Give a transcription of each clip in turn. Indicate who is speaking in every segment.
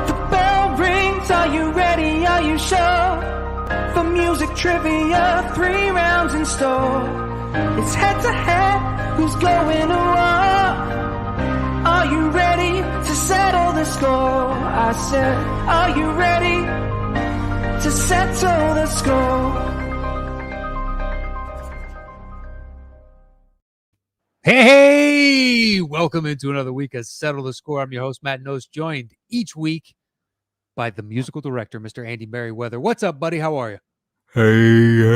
Speaker 1: The bell rings, are you ready, are you sure? For music trivia, 3 rounds in store. It's head to head, who's going to war? Are you ready to settle the score? I said, are you ready to settle the score?
Speaker 2: Hey, welcome into another week of Settle the Score. I'm your host, Matt Knost, joined each week by the musical director, Mr. Andy Merryweather. What's up, buddy? How are you?
Speaker 3: Hey.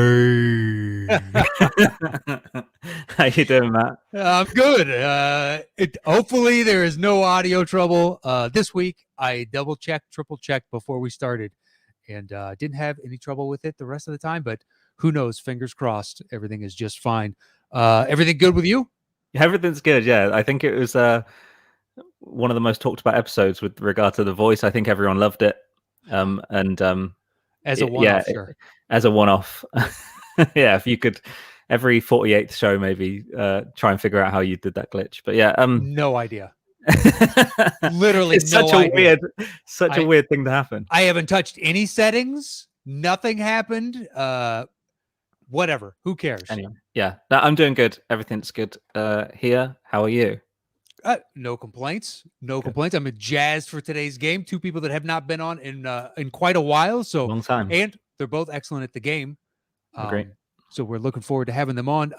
Speaker 3: How you doing, Matt?
Speaker 2: I'm good. Hopefully there is no audio trouble. This week, I double-checked, triple-checked before we started, and didn't have any trouble with it the rest of the time, but who knows? Fingers crossed. Everything is just fine. Everything good with you?
Speaker 3: Everything's good, yeah. I think it was one of the most talked about episodes with regard to the voice. I think everyone loved it.
Speaker 2: As a one-off, sure.
Speaker 3: As a one-off. Yeah, if you could every 48th show maybe try and figure out how you did that glitch. But yeah,
Speaker 2: no idea. Literally
Speaker 3: it's
Speaker 2: no idea.
Speaker 3: Such a weird thing to happen.
Speaker 2: I haven't touched any settings. Nothing happened. Whatever. Who cares?
Speaker 3: Anyway, yeah. No, I'm doing good. Everything's good here. How are you?
Speaker 2: No complaints. No complaints. I'm jazzed for today's game. 2 people that have not been on in quite a while. So
Speaker 3: long time.
Speaker 2: And they're both excellent at the game.
Speaker 3: Great.
Speaker 2: So we're looking forward to having them on.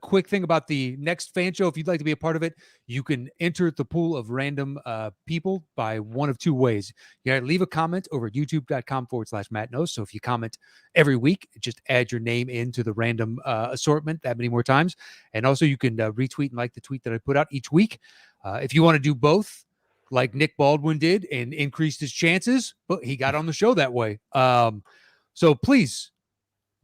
Speaker 2: Quick thing about the next fan show. If you'd like to be a part of it, you can enter the pool of random people by one of 2 ways. You gotta leave a comment over at youtube.com/Matt Knost. So if you comment every week, just add your name into the random assortment that many more times. And also you can retweet and like the tweet that I put out each week. If you want to do both, like Nick Baldwin did and increased his chances, but he got on the show that way. So please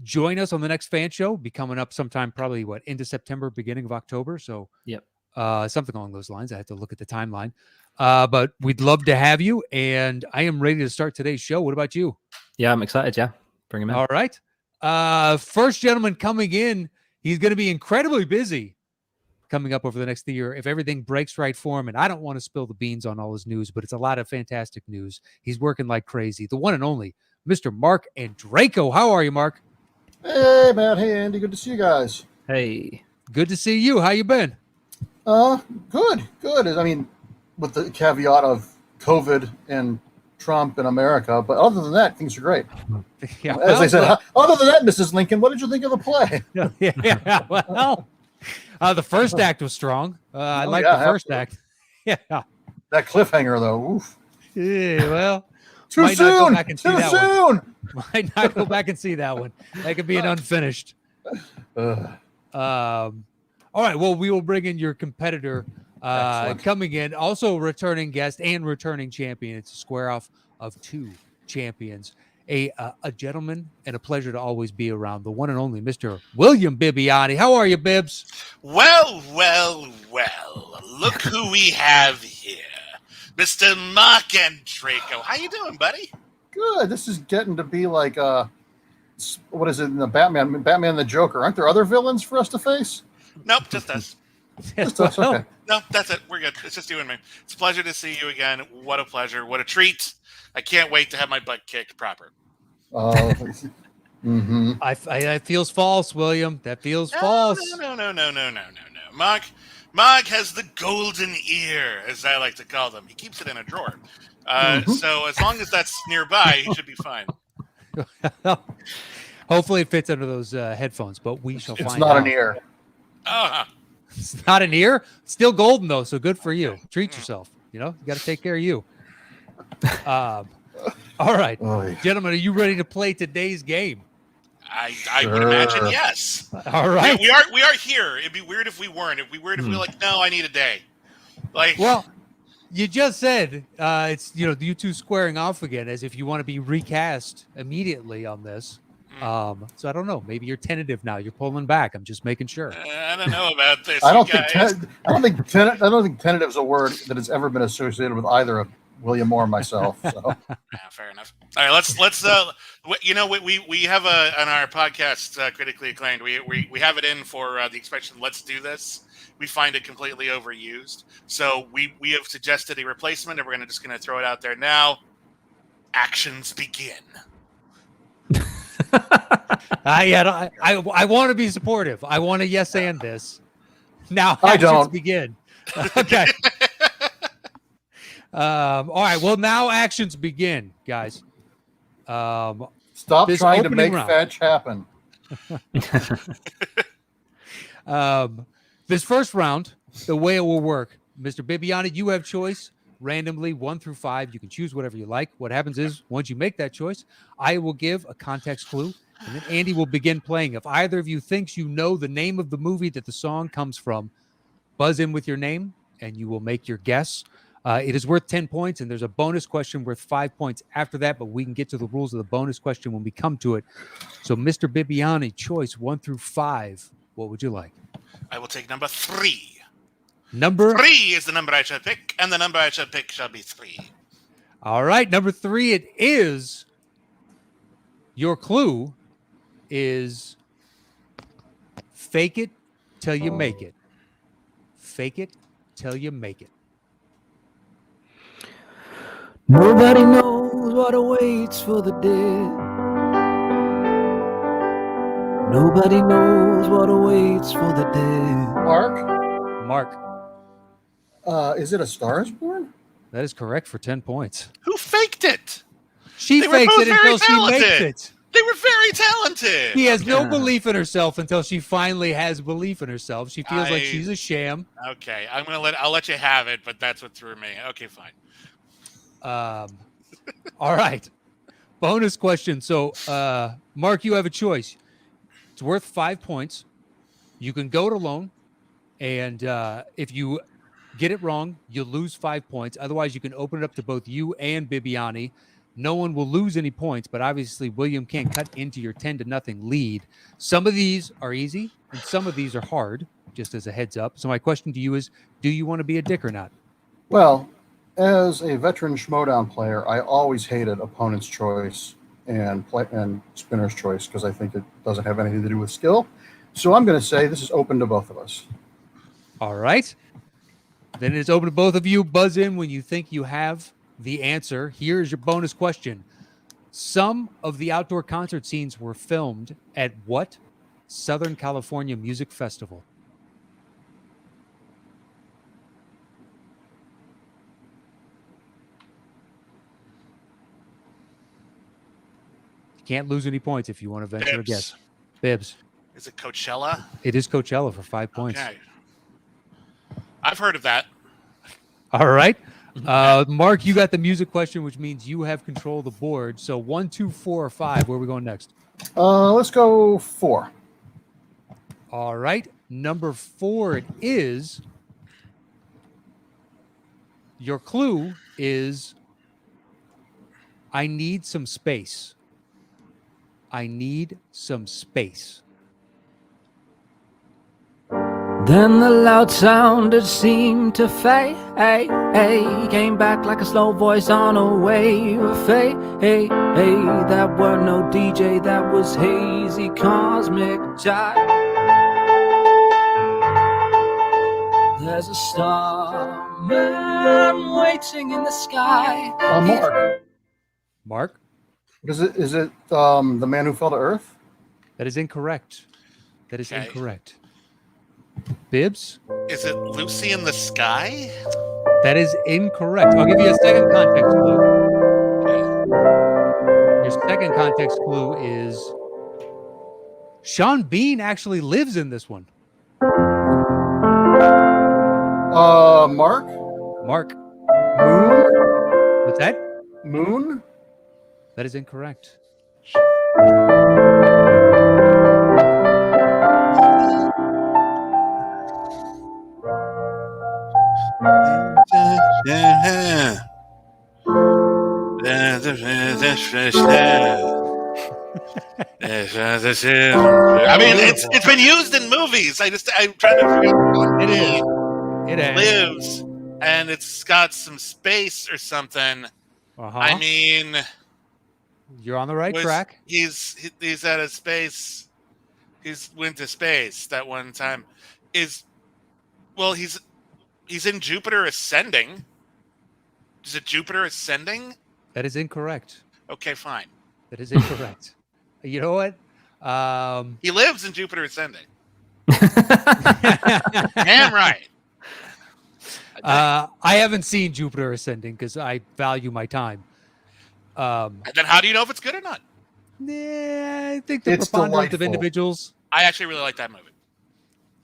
Speaker 2: join us on the next fan show. Be coming up sometime, probably into September, beginning of October. So
Speaker 3: yep,
Speaker 2: something along those lines. I had to look at the timeline, but we'd love to have you. And I am ready to start today's show. What about you?
Speaker 3: Yeah, I'm excited. Yeah, bring him in.
Speaker 2: All right. First gentleman coming in. He's going to be incredibly busy coming up over the next year if everything breaks right for him. And I don't want to spill the beans on all his news, but it's a lot of fantastic news. He's working like crazy. The one and only Mr. Marc Andreyko. How are you, Mark?
Speaker 4: Hey, Matt. Hey, Andy. Good to see you guys.
Speaker 3: Hey.
Speaker 2: Good to see you. How you been?
Speaker 4: Good. I mean, with the caveat of COVID and Trump in America, but other than that, things are great.
Speaker 2: Yeah,
Speaker 4: as I said, other than that, Mrs. Lincoln, what did you think of the play?
Speaker 2: Yeah, well, the first act was strong. I like the first act. Yeah.
Speaker 4: That cliffhanger, though. Oof.
Speaker 2: Yeah, well.
Speaker 4: Too soon.
Speaker 2: Might not go back and see that one. That could be an unfinished. All right. Well, we will bring in your competitor coming in, also returning guest and returning champion. It's a square off of 2 champions. A gentleman and a pleasure to always be around. The one and only Mr. William Bibbiani. How are you, Bibbs?
Speaker 5: Well. Look who we have here. Mr. Marc Andreyko. How you doing, buddy?
Speaker 4: Good. This is getting to be like, what is it in the Batman and the Joker? Aren't there other villains for us to face?
Speaker 5: Nope, just us.
Speaker 4: Just us, okay.
Speaker 5: No, that's it. We're good. It's just you and me. It's a pleasure to see you again. What a pleasure. What a treat. I can't wait to have my butt kicked proper.
Speaker 4: Mm-hmm.
Speaker 2: That feels false, William. That feels false.
Speaker 5: No. Marc has the golden ear, as I like to call them. He keeps it in a drawer. So as long as that's nearby, he should be fine.
Speaker 2: Hopefully it fits under those headphones, but we shall find out.
Speaker 4: It's not an ear.
Speaker 2: It's not an ear? Still golden, though, so good for you. Treat yourself. You got to take care of you. All right. Gentlemen, are you ready to play today's game?
Speaker 5: I would imagine yes.
Speaker 2: All right.
Speaker 5: We are here. It'd be weird if we weren't. It'd be weird if we were like, no, I need a day.
Speaker 2: Well, you just said it's you 2 squaring off again, as if you want to be recast immediately on this. So I don't know. Maybe you're tentative now. You're pulling back. I'm just making sure.
Speaker 5: I don't know about this.
Speaker 4: I don't think tentative is a word that has ever been associated with either of William Moore myself. So
Speaker 5: Yeah, fair enough. All right, let's we have on our podcast critically acclaimed. We have it in for the expression "Let's do this." We find it completely overused, so we have suggested a replacement, and we're just gonna throw it out there now. Actions begin.
Speaker 2: I want to be supportive. I want to yes and this. Now
Speaker 4: I
Speaker 2: actions
Speaker 4: don't.
Speaker 2: begin. Okay. All right. Well, now actions begin, guys.
Speaker 4: Stop
Speaker 2: This
Speaker 4: trying to
Speaker 2: opening
Speaker 4: make
Speaker 2: round.
Speaker 4: fetch happen.
Speaker 2: This first round, the way it will work, Mr. Bibbiani, you have choice randomly 1 through 5. You can choose whatever you like. What happens is once you make that choice, I will give a context clue, and then Andy will begin playing. If either of you thinks you know the name of the movie that the song comes from, buzz in with your name, and you will make your guess. It is worth 10 points, and there's a bonus question worth 5 points after that, but we can get to the rules of the bonus question when we come to it. So, Mr. Bibbiani, choice 1 through 5. What would you like?
Speaker 5: I will take number 3.
Speaker 2: Number
Speaker 5: 3 is the number I shall pick, and the number I shall pick shall be 3.
Speaker 2: All right, number 3, it is. Your clue is fake it till you make it. Fake it till you make it.
Speaker 1: Nobody knows what awaits for the dead. Nobody knows what awaits for the dead.
Speaker 4: Mark,
Speaker 2: Mark,
Speaker 4: is it A Star Is Born?
Speaker 2: that is correct for 10 points.
Speaker 5: Who faked it?
Speaker 2: She
Speaker 5: They were
Speaker 2: fakes
Speaker 5: both
Speaker 2: it until
Speaker 5: very
Speaker 2: she makes
Speaker 5: talented.
Speaker 2: it.
Speaker 5: They were very talented.
Speaker 2: She has no belief in herself until she finally has belief in herself. She feels like she's a sham.
Speaker 5: Okay, I'll let you have it, but that's what threw me. Okay, fine.
Speaker 2: All right. Bonus question. So, Mark, you have a choice. It's worth 5 points. You can go it alone, and if you get it wrong, you lose 5 points. Otherwise, you can open it up to both you and Bibbiani. No one will lose any points, but obviously William can't cut into your 10-0 lead. Some of these are easy, and some of these are hard, just as a heads up. So my question to you is, do you want to be a dick or not?
Speaker 4: Well, as a veteran Schmodown player, I always hated opponent's choice and spinner's choice because I think it doesn't have anything to do with skill. So I'm going to say this is open to both of us.
Speaker 2: All right. Then it's open to both of you. Buzz in when you think you have the answer. Here is your bonus question. Some of the outdoor concert scenes were filmed at what Southern California music festival? You can't lose any points if you want to venture a guess. Bibbs.
Speaker 5: Is it Coachella?
Speaker 2: It is Coachella for 5 points.
Speaker 5: Okay. I've heard of that.
Speaker 2: All right. Mark, you got the music question, which means you have control of the board. So 1, 2, 4, or 5. Where are we going next?
Speaker 4: Let's go 4.
Speaker 2: All right. Number 4 it is. Your clue is I need some space. I need some space.
Speaker 1: Then the loud sound it seemed to fade. Came back like a slow voice on a wave of fade. That were no DJ, that was hazy cosmic jive. There's a star man waiting in the sky.
Speaker 2: Mark?
Speaker 4: What is it? Is it The Man Who Fell to Earth?
Speaker 2: That is incorrect. That is
Speaker 5: Okay.
Speaker 2: incorrect. Bibbs?
Speaker 5: Is it Lucy in the Sky?
Speaker 2: That is incorrect. I'll give you a second context clue.
Speaker 5: Okay.
Speaker 2: Your second context clue is Sean Bean actually lives in this one.
Speaker 4: Mark?
Speaker 2: Mark?
Speaker 4: Moon?
Speaker 2: What's that?
Speaker 4: Moon?
Speaker 2: That is incorrect.
Speaker 5: I mean, it's been used in movies. I'm trying to figure out what
Speaker 2: It is. It is.
Speaker 5: lives. and it's got some space or something.
Speaker 2: Uh-huh.
Speaker 5: I mean,
Speaker 2: You're on the right track.
Speaker 5: He's at a space. He's went to space that one time. He's in Jupiter Ascending. Is it Jupiter Ascending?
Speaker 2: That is incorrect.
Speaker 5: Okay, fine.
Speaker 2: That is incorrect. You know what?
Speaker 5: He lives in Jupiter Ascending. Damn right.
Speaker 2: I haven't seen Jupiter Ascending because I value my time.
Speaker 5: And then how do you know if it's good or not?
Speaker 2: I think the
Speaker 4: It's
Speaker 2: preponderance of
Speaker 4: delightful.
Speaker 2: individuals.
Speaker 5: I actually really like that movie.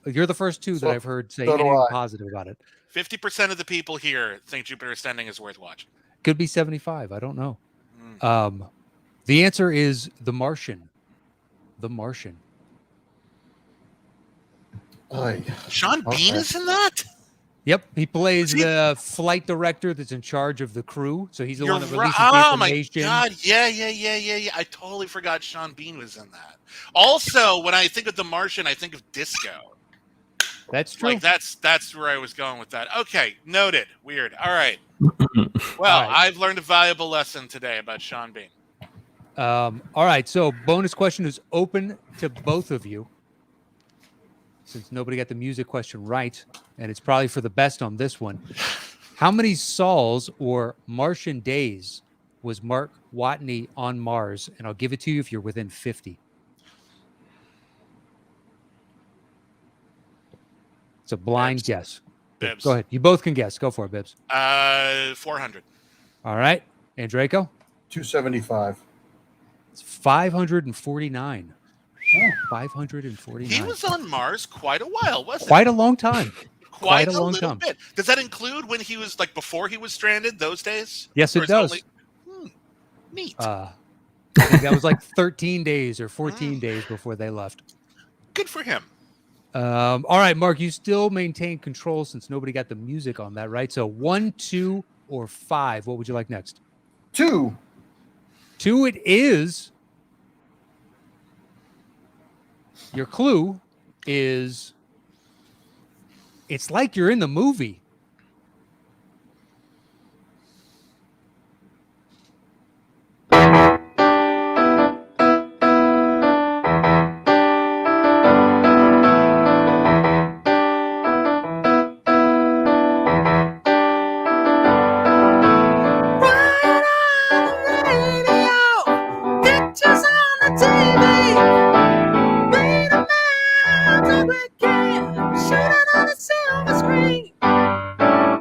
Speaker 2: You're the first two that
Speaker 4: So-
Speaker 2: I've heard say
Speaker 4: so do
Speaker 2: anything
Speaker 4: I.
Speaker 2: positive about it.
Speaker 5: 50% of the people here think Jupiter Ascending is worth watching.
Speaker 2: Could be 75. I don't know. The answer is The Martian. The Martian.
Speaker 4: Ay.
Speaker 5: Sean
Speaker 4: Okay.
Speaker 5: Bean is in that?
Speaker 2: Yep, he plays
Speaker 5: Is he-
Speaker 2: the flight director that's in charge of the crew. So he's the
Speaker 5: You're
Speaker 2: one that
Speaker 5: right.
Speaker 2: releases the
Speaker 5: Oh my
Speaker 2: information.
Speaker 5: god! Yeah. I totally forgot Sean Bean was in that. Also, when I think of The Martian, I think of disco.
Speaker 2: That's true.
Speaker 5: Like that's where I was going with that. Okay, noted. Weird. All right. Well,
Speaker 2: All right.
Speaker 5: I've learned a valuable lesson today about Sean Bean.
Speaker 2: All right, so bonus question is open to both of you. Since nobody got the music question right, and it's probably for the best on this one. How many sols or Martian days was Mark Watney on Mars? And I'll give it to you if you're within 50. It's a blind
Speaker 5: Bibbs.
Speaker 2: guess.
Speaker 5: Bibbs.
Speaker 2: Go ahead. You both can guess. Go for it, Bibbs.
Speaker 5: 400.
Speaker 2: All right. Andreyko?
Speaker 4: 275.
Speaker 2: It's 549.
Speaker 4: Oh.
Speaker 2: 549.
Speaker 5: He was on Mars quite a while, wasn't
Speaker 2: Quite a long time.
Speaker 5: Quite
Speaker 2: a
Speaker 5: a
Speaker 2: long
Speaker 5: little
Speaker 2: time.
Speaker 5: bit. Does that include when he was like before he was stranded? Those days?
Speaker 2: Yes,
Speaker 5: Or
Speaker 2: it
Speaker 5: is
Speaker 2: does.
Speaker 5: Neat.
Speaker 2: I think that was like 13 days or 14 days before they left.
Speaker 5: Good for him.
Speaker 2: All right, Mark, you still maintain control since nobody got the music on that, right? So 1, 2, or 5. What would you like next?
Speaker 4: 2.
Speaker 2: 2 it is. Your clue is it's like you're in the movie.
Speaker 1: Pictures on the TV. Read them out till we can. Shooting on a silver screen.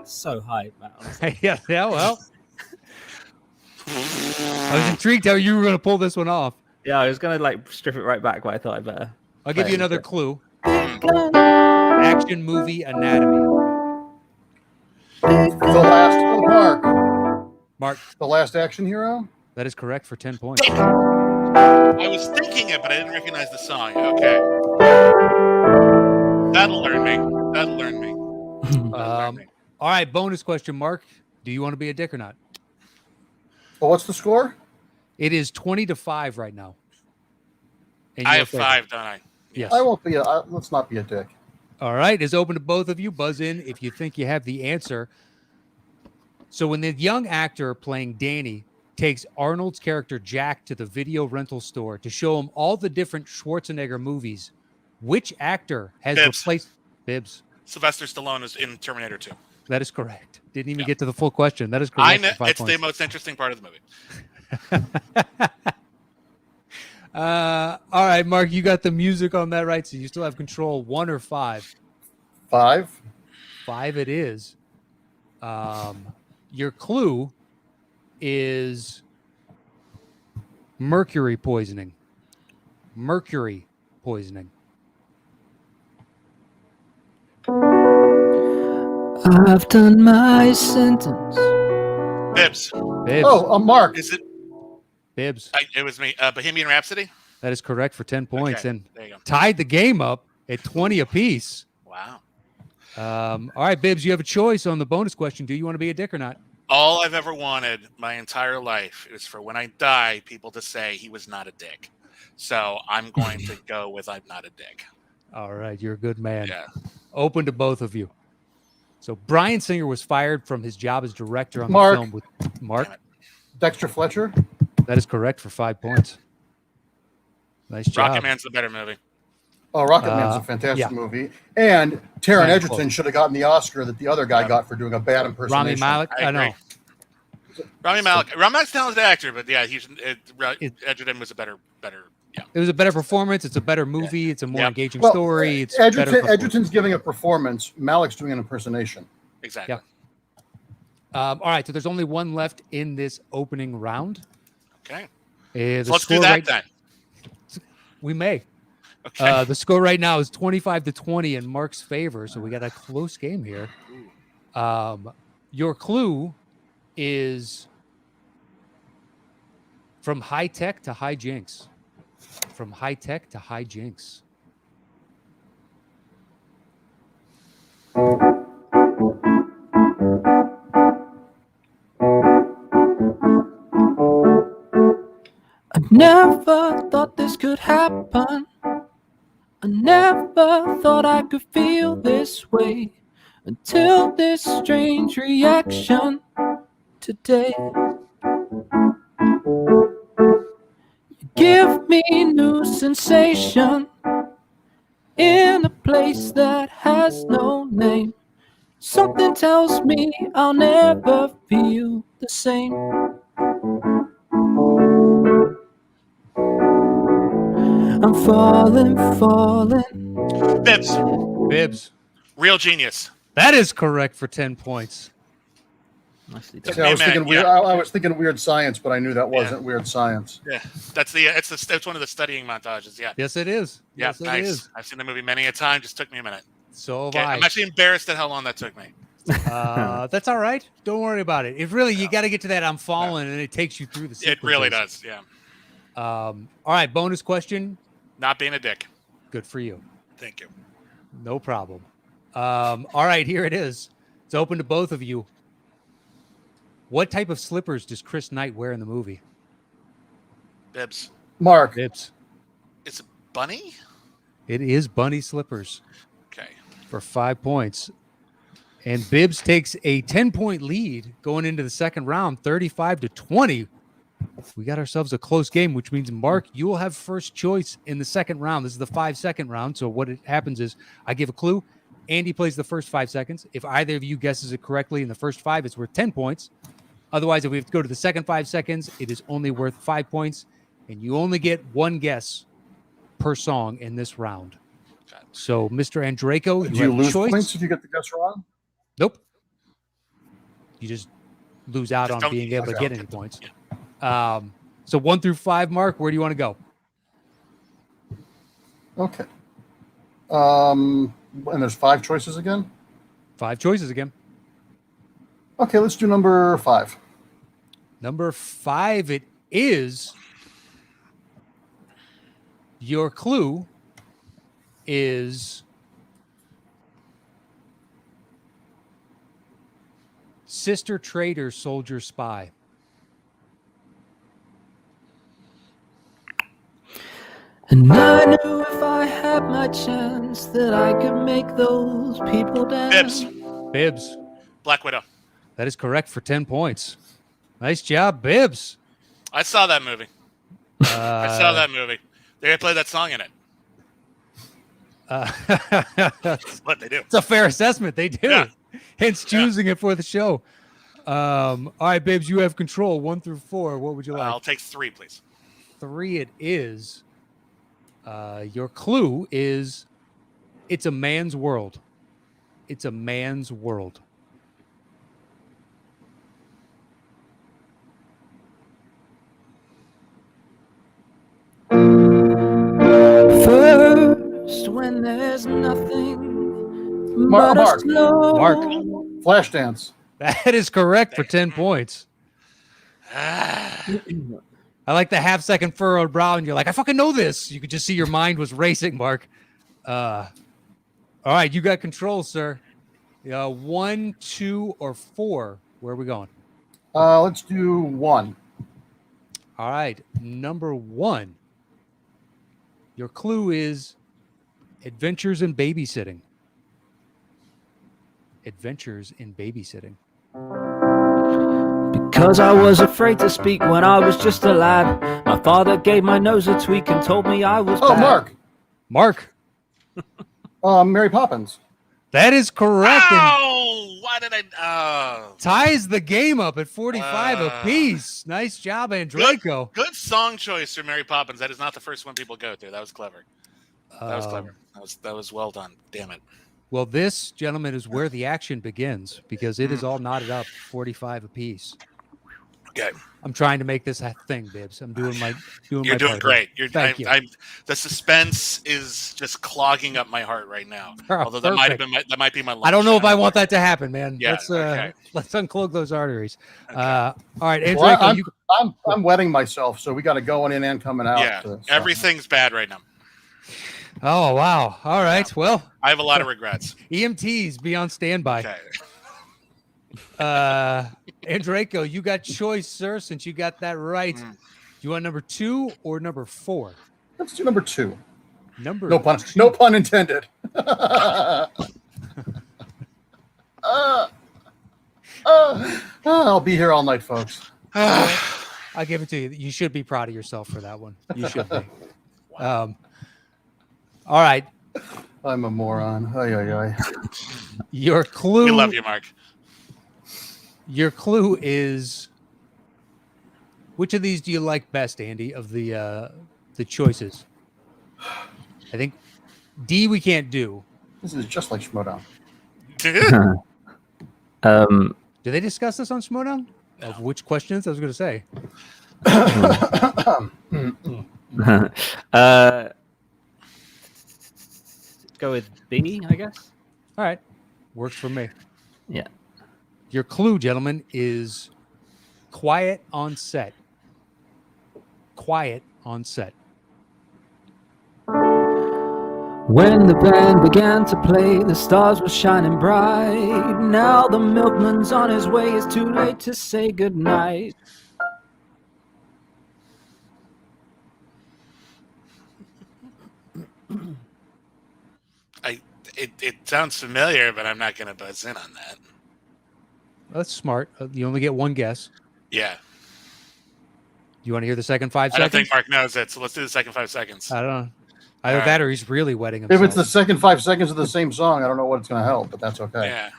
Speaker 3: So hype, Matt. honestly.
Speaker 2: Yeah, well. I was intrigued how you were going to pull this one off.
Speaker 3: Yeah, I was gonna like strip it right back, but I thought I better.
Speaker 2: I'll give
Speaker 3: play
Speaker 2: you
Speaker 3: it
Speaker 2: another
Speaker 3: instead.
Speaker 2: clue. Action movie anatomy.
Speaker 4: The last Mark.
Speaker 2: Mark,
Speaker 4: The last action hero.
Speaker 2: that is correct for 10 points.
Speaker 5: Damn it. I was thinking it, but I didn't recognize the song. Okay. That'll learn me. That'll learn me.
Speaker 2: All right, bonus question, Mark. Do you want to be a dick or not?
Speaker 4: Well, what's the score?
Speaker 2: It is 20-5 right now. In
Speaker 5: I
Speaker 2: your
Speaker 5: have
Speaker 2: favor.
Speaker 5: 5, don't I?
Speaker 2: Yes.
Speaker 4: I won't be. Let's not be a dick.
Speaker 2: All right, it's open to both of you. Buzz in if you think you have the answer. So when the young actor playing Danny takes Arnold's character Jack to the video rental store to show him all the different Schwarzenegger movies, which actor has
Speaker 5: Bibbs.
Speaker 2: replaced Bibbs?
Speaker 5: Sylvester Stallone is in Terminator 2.
Speaker 2: That is correct. Didn't even
Speaker 5: Yeah.
Speaker 2: get to the full question. That is correct.
Speaker 5: I know
Speaker 2: for 5
Speaker 5: it's the
Speaker 2: points.
Speaker 5: most interesting part of the movie.
Speaker 2: All right, Mark, you got the music on that, right? So you still have control. 1 or 5?
Speaker 4: 5.
Speaker 2: 5 it is. Your clue is mercury poisoning. Mercury poisoning.
Speaker 1: I've done my sentence.
Speaker 5: Bibbs.
Speaker 2: Bibbs.
Speaker 4: Oh, Mark.
Speaker 5: Is it?
Speaker 2: Bibbs.
Speaker 5: It was me. Bohemian Rhapsody?
Speaker 2: That is correct for 10 points
Speaker 5: Okay,
Speaker 2: and
Speaker 5: there you go.
Speaker 2: tied the game up at 20 apiece.
Speaker 5: Wow.
Speaker 2: All right, Bibbs, you have a choice on the bonus question. Do you want to be a dick or not?
Speaker 5: All I've ever wanted my entire life is for when I die, people to say he was not a dick. So I'm going to go with I'm not a dick.
Speaker 2: All right, you're a good man.
Speaker 5: Yeah.
Speaker 2: Open to both of you. So Bryan Singer was fired from his job as director on
Speaker 4: Mark.
Speaker 2: the film with Mark.
Speaker 4: Dexter Fletcher.
Speaker 2: That is correct for 5 points. Nice job.
Speaker 5: Rocket Man's the better movie.
Speaker 4: Oh, Rocket Man's a fantastic
Speaker 2: yeah.
Speaker 4: movie. And Taron
Speaker 2: Not
Speaker 4: Egerton
Speaker 2: close.
Speaker 4: should have gotten the Oscar that the other guy got for doing a bad
Speaker 2: Rami
Speaker 4: impersonation.
Speaker 2: Malek.
Speaker 5: I
Speaker 2: I know.
Speaker 5: agree. Rami Malek. Rami Malek's a talented actor, but yeah, Edgerton was a better. Yeah.
Speaker 2: It was a better performance. It's a better movie. It's a more engaging
Speaker 4: Well,
Speaker 2: story. It's better performance.
Speaker 4: Edgerton's giving a performance. Malik's doing an impersonation.
Speaker 5: Exactly.
Speaker 2: Yeah. All right. So there's only one left in this opening round.
Speaker 5: Okay.
Speaker 2: The
Speaker 5: So let's do
Speaker 2: score
Speaker 5: that then.
Speaker 2: We may.
Speaker 5: Okay.
Speaker 2: The score right now is 25-20 in Mark's favor. So we got a close game here. Your clue is from high tech to high jinks. From high tech to high jinks.
Speaker 1: I never thought this could happen. I never thought I could feel this way until this strange reaction today. You give me new sensation in a place that has no name. Something tells me I'll never feel the same. I'm falling.
Speaker 5: Bibbs. Real Genius.
Speaker 2: That is correct for 10 points.
Speaker 3: Nicely done.
Speaker 4: See, I was thinking weird.
Speaker 5: Yeah.
Speaker 4: I was thinking Weird Science, but I knew that wasn't Weird Science.
Speaker 5: Yeah, it's one of the studying montages. Yeah.
Speaker 2: Yes, it is.
Speaker 5: Yeah,
Speaker 2: Yes, it
Speaker 5: nice.
Speaker 2: is.
Speaker 5: I've seen the movie many a time. Just took me a minute.
Speaker 2: So have
Speaker 5: Okay,
Speaker 2: I.
Speaker 5: I'm actually embarrassed at how long that took me.
Speaker 2: That's all right. Don't worry about it. It really, you got to get to that I'm falling, and it takes you through the
Speaker 5: It really
Speaker 2: sequences.
Speaker 5: does. Yeah.
Speaker 2: All right, bonus question.
Speaker 5: Not being a dick.
Speaker 2: Good for you.
Speaker 5: Thank you.
Speaker 2: No problem. All right, here it is. It's open to both of you. What type of slippers does Chris Knight wear in the movie?
Speaker 5: Bibbs.
Speaker 4: Mark.
Speaker 2: Bibbs.
Speaker 5: It's a bunny?
Speaker 2: It is bunny slippers
Speaker 5: Okay.
Speaker 2: for 5 points. And Bibbs takes a 10-point lead going into the second round, 35-20. We got ourselves a close game, which means, Mark, you will have first choice in the second round. This is the 5-second round. So what happens is I give a clue. Andy plays the first 5 seconds. If either of you guesses it correctly in the first 5, it's worth 10 points. Otherwise, if we have to go to the second 5 seconds, it is only worth 5 points. And you only get one guess per song in this round. So, Mr. Andreyko,
Speaker 4: Do
Speaker 2: you
Speaker 4: you
Speaker 2: have
Speaker 4: lose
Speaker 2: choice.
Speaker 4: points if you get the guess wrong?
Speaker 2: Nope. You just lose out
Speaker 5: Just
Speaker 2: on
Speaker 5: don't-
Speaker 2: being able to
Speaker 4: okay.
Speaker 2: get any points. So 1 through 5, Mark, where do you want to go?
Speaker 4: Okay. And there's 5 choices again?
Speaker 2: 5 choices again.
Speaker 4: Okay, let's do number 5.
Speaker 2: Number 5, it is. Your clue is Sister Traitor, Soldier Spy.
Speaker 1: And I knew if I had my chance that I could make those people dance.
Speaker 5: Bibbs.
Speaker 2: Bibbs.
Speaker 5: Black Widow.
Speaker 2: That is correct for 10 points. Nice job, Bibbs.
Speaker 5: I saw that movie. I saw that movie. They played that song in it. That's what they do.
Speaker 2: It's a fair assessment. They do.
Speaker 5: Yeah.
Speaker 2: Hence choosing it for the show. All right, Bibbs, you have control. 1 through 4. What would you like?
Speaker 5: I'll take 3, please.
Speaker 2: 3 it is. Your clue is it's a man's world. It's a man's world.
Speaker 1: First, when there's nothing but a
Speaker 4: Mark.
Speaker 1: slow
Speaker 2: Mark.
Speaker 4: Flashdance.
Speaker 2: That is correct for 10 points.
Speaker 5: Ah,
Speaker 2: I like the half-second furrowed brow, and you're like, I fucking know this. You could just see your mind was racing, Mark. All right, you got control, sir. 1, 2, or 4. Where are we going?
Speaker 4: Let's do 1.
Speaker 2: All right, number 1. Your clue is Adventures in Babysitting. Adventures in Babysitting.
Speaker 6: Because I was afraid to speak when I was just a lad. My father gave my nose a tweak and told me I was bad.
Speaker 2: Mark.
Speaker 4: Mary Poppins.
Speaker 2: That is correct.
Speaker 5: Oh, why did I?
Speaker 2: Ties the game up at 45 apiece. Nice job, Andreyko.
Speaker 5: Good song choice for Mary Poppins. That is not the first one people go to. That was clever. That was well done. Damn it.
Speaker 2: Well, this, gentlemen, is where the action begins because it is all knotted up 45 apiece.
Speaker 5: Okay.
Speaker 2: I'm trying to make this a thing, Bibbs. I'm doing my
Speaker 5: You're doing great.
Speaker 2: Thank you.
Speaker 5: The suspense is just clogging up my heart right now. Although that might be my lunch.
Speaker 2: I don't know if I want that to happen, man.
Speaker 5: Yeah,
Speaker 2: Let's unclog those arteries. Okay. All right, Andreyko,
Speaker 4: well, I'm wetting myself, so we got to going in and coming out.
Speaker 5: Yeah, everything's bad right now.
Speaker 2: Oh wow! All right,
Speaker 5: Yeah.
Speaker 2: well,
Speaker 5: I have a lot of regrets.
Speaker 2: EMTs, be on standby.
Speaker 5: Okay.
Speaker 2: Andreyko, you got choice, sir. Since you got that right, do you want number 2 or number 4?
Speaker 4: Let's do number 2.
Speaker 2: No
Speaker 4: pun intended. I'll be here all night, folks.
Speaker 2: I'll give it to you. You should be proud of yourself for that one. You should be. Wow. All right.
Speaker 4: I'm a moron. Ay.
Speaker 2: Your clue.
Speaker 5: We love you, Mark.
Speaker 2: Your clue is, which of these do you like best, Andy, of the choices? I think D we can't do.
Speaker 4: This is just like Schmodown.
Speaker 2: Do they discuss this on Schmodown? No. Of which questions? I was going to say.
Speaker 3: Go with B, I guess.
Speaker 2: All right. Works for me.
Speaker 3: Yeah.
Speaker 2: Your clue, gentlemen, is quiet on set. Quiet on set.
Speaker 6: When the band began to play, the stars were shining bright. Now the milkman's on his way, it's too late to say goodnight.
Speaker 5: It sounds familiar, but I'm not going to buzz in on that.
Speaker 2: That's smart. You only get one guess.
Speaker 5: Yeah.
Speaker 2: You want to hear the second 5
Speaker 5: I
Speaker 2: seconds?
Speaker 5: don't think Mark knows it, so let's do the second 5 seconds.
Speaker 2: I don't know. Either that or he's really wetting himself.
Speaker 4: If it's the second 5 seconds of the same song, I don't know what it's going to help, but that's okay.
Speaker 5: Yeah.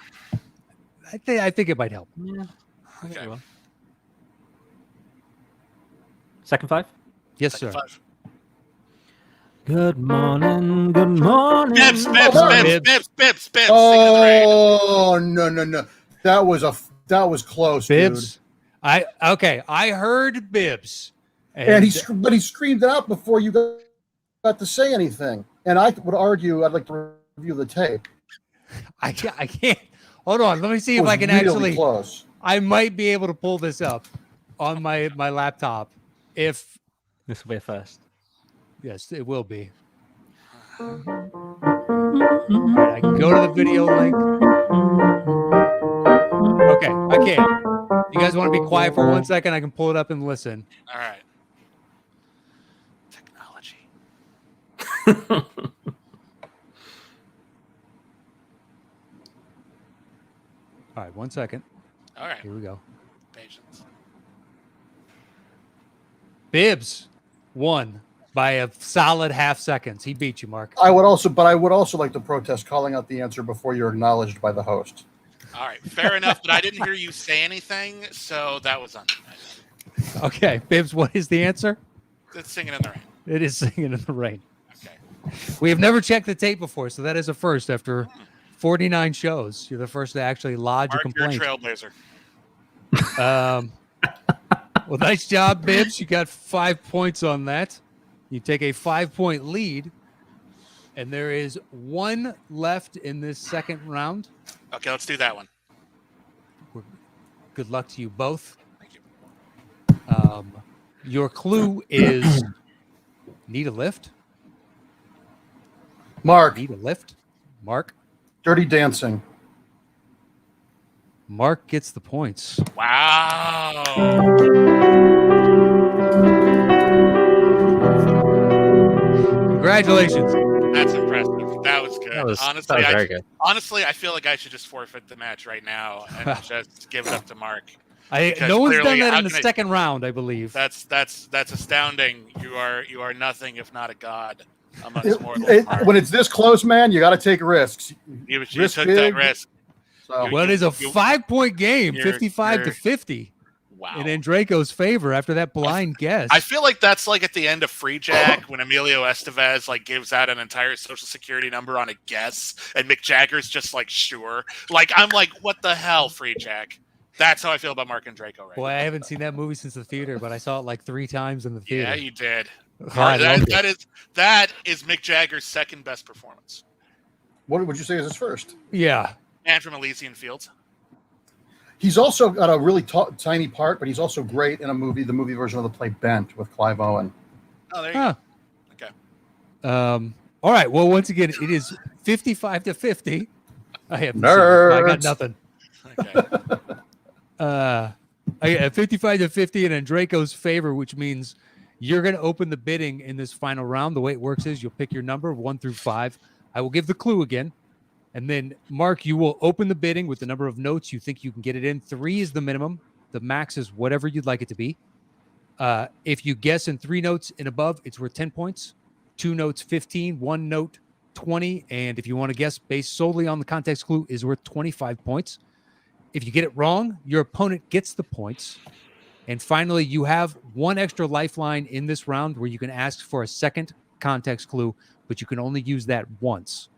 Speaker 2: I think it might help.
Speaker 3: Yeah.
Speaker 5: Okay.
Speaker 3: Well. Second 5?
Speaker 2: Yes,
Speaker 5: Second
Speaker 2: sir.
Speaker 5: 5.
Speaker 6: Good morning, good morning.
Speaker 5: Bibbs.
Speaker 4: Oh, no. That was close,
Speaker 2: Bibbs.
Speaker 4: dude.
Speaker 2: I heard Bibbs.
Speaker 4: And he screamed it out before you got to say anything. And I would argue I'd like to review the tape.
Speaker 2: I can't. Hold on. Let me see if I can
Speaker 4: really
Speaker 2: actually.
Speaker 4: Close.
Speaker 2: I might be able to pull this up on my laptop. If
Speaker 3: This will be a first.
Speaker 2: yes, it will be. All right, I can go to the video link. Okay, I can. You guys want to be quiet for 1 second? I can pull it up and listen.
Speaker 5: All right. Technology.
Speaker 2: All right, 1 second.
Speaker 5: All right.
Speaker 2: Here we go.
Speaker 5: Patience.
Speaker 2: Bibbs won by a solid half seconds. He beat you, Mark.
Speaker 4: I would also like to protest calling out the answer before you're acknowledged by the host.
Speaker 5: All right. Fair enough, but I didn't hear you say anything, so that was on.
Speaker 2: Okay, Bibbs, what is the answer?
Speaker 5: It's Singing in the Rain.
Speaker 2: It is Singing in the Rain.
Speaker 5: Okay.
Speaker 2: We have never checked the tape before, so that is a first after 49 shows. You're the first to actually lodge
Speaker 5: Mark,
Speaker 2: a complaint.
Speaker 5: you're a trailblazer.
Speaker 2: Well, nice job, Bibbs. You got 5 points on that. You take a 5-point lead, and there is one left in this second round.
Speaker 5: Okay, let's do that one.
Speaker 2: Good luck to you both.
Speaker 5: Thank you.
Speaker 2: Your clue is need a lift.
Speaker 4: Mark,
Speaker 2: Need a lift. Mark.
Speaker 4: Dirty Dancing.
Speaker 2: Mark gets the points.
Speaker 5: Wow.
Speaker 2: Congratulations.
Speaker 5: That's impressive. That was good.
Speaker 3: That was
Speaker 5: Honestly,
Speaker 3: very good.
Speaker 5: honestly, I feel like I should just forfeit the match right now and just give it up to Mark. Because
Speaker 2: No one's done
Speaker 5: clearly,
Speaker 2: that
Speaker 5: how
Speaker 2: in the
Speaker 5: can I-
Speaker 2: second round, I believe.
Speaker 5: That's astounding. You are nothing if not a god amongst mortals. Mark.
Speaker 4: When it's this close, man, you got to take risks.
Speaker 5: You
Speaker 4: risk
Speaker 5: took
Speaker 4: big.
Speaker 5: that risk.
Speaker 4: So
Speaker 5: You-
Speaker 2: Well, it is a
Speaker 5: you-
Speaker 2: 5-point game,
Speaker 5: you're-
Speaker 2: 55 to
Speaker 5: you're-
Speaker 2: 50,
Speaker 5: Wow.
Speaker 2: in Andreyko's favor after that blind guess.
Speaker 5: I feel like that's like at the end of Free Jack when Emilio Estevez like gives out an entire social security number on a guess, and Mick Jagger's just like sure. Like I'm like, what the hell, Free Jack? That's how I feel about Marc Andreyko right
Speaker 2: Boy,
Speaker 5: now.
Speaker 2: I haven't seen that movie since the theater, but I saw it like 3 times in the theater.
Speaker 5: Yeah, you did.
Speaker 2: Oh, I loved it.
Speaker 5: That is Mick Jagger's second best performance.
Speaker 4: what would you say is his first?
Speaker 2: Yeah.
Speaker 5: And from Elysian Fields.
Speaker 4: He's also got a really tiny part, but he's also great in the movie version of the play Bent with Clive Owen.
Speaker 5: Oh, there you
Speaker 2: Huh.
Speaker 5: go. Okay.
Speaker 2: All right. Well, once again, it is 55 to 50. I have
Speaker 4: Nerds.
Speaker 2: I got nothing.
Speaker 5: Okay.
Speaker 2: I got 55 to 50 in Andreyko's favor, which means you're going to open the bidding in this final round. The way it works is you'll pick your number 1 through 5. I will give the clue again. And then, Mark, you will open the bidding with the number of notes you think you can get it in. 3 is the minimum. The max is whatever you'd like it to be. If you guess in 3 notes and above, it's worth 10 points. 2 notes, 15. 1 note, 20. And if you want to guess based solely on the context clue, is worth 25 points. If you get it wrong, your opponent gets the points. And finally, you have 1 extra lifeline in this round where you can ask for a second context clue, but you can only use that once.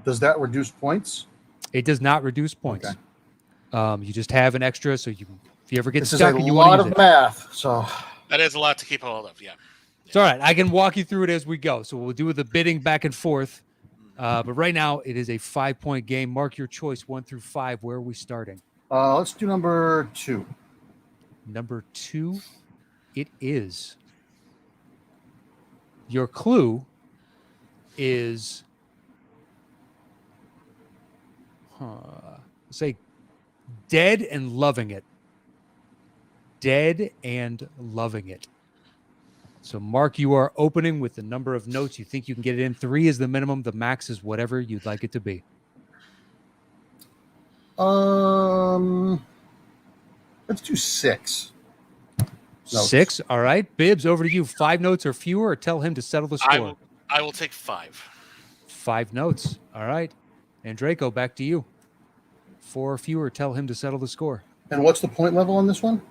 Speaker 4: Does that reduce points?
Speaker 2: It does not reduce points.
Speaker 4: Okay.
Speaker 2: You just have an extra, so you can, if you ever get
Speaker 4: This is
Speaker 2: stuck
Speaker 4: a
Speaker 2: and you want
Speaker 4: lot
Speaker 2: to
Speaker 4: of
Speaker 2: use it.
Speaker 4: math. So
Speaker 5: That is a lot to keep hold of. Yeah.
Speaker 2: It's all right. I can walk you through it as we go. So we'll do the bidding back and forth. But right now, it is a 5-point game. Mark your choice 1 through 5. Where are we starting?
Speaker 4: let's do number 2.
Speaker 2: Number 2, it is. Your clue is, say, dead and loving it. Dead and loving it. So, Mark, you are opening with the number of notes you think you can get it in. 3 is the minimum. The max is whatever you'd like it to be.
Speaker 4: Let's do 6. Notes.
Speaker 2: 6. All right. Bibbs, over to you. 5 notes or fewer, or tell him to settle the score.
Speaker 5: I will take 5.
Speaker 2: 5 notes. All right. Andreyko, back to you. 4 or fewer, tell him to settle the score.
Speaker 4: And what's the point level on this one?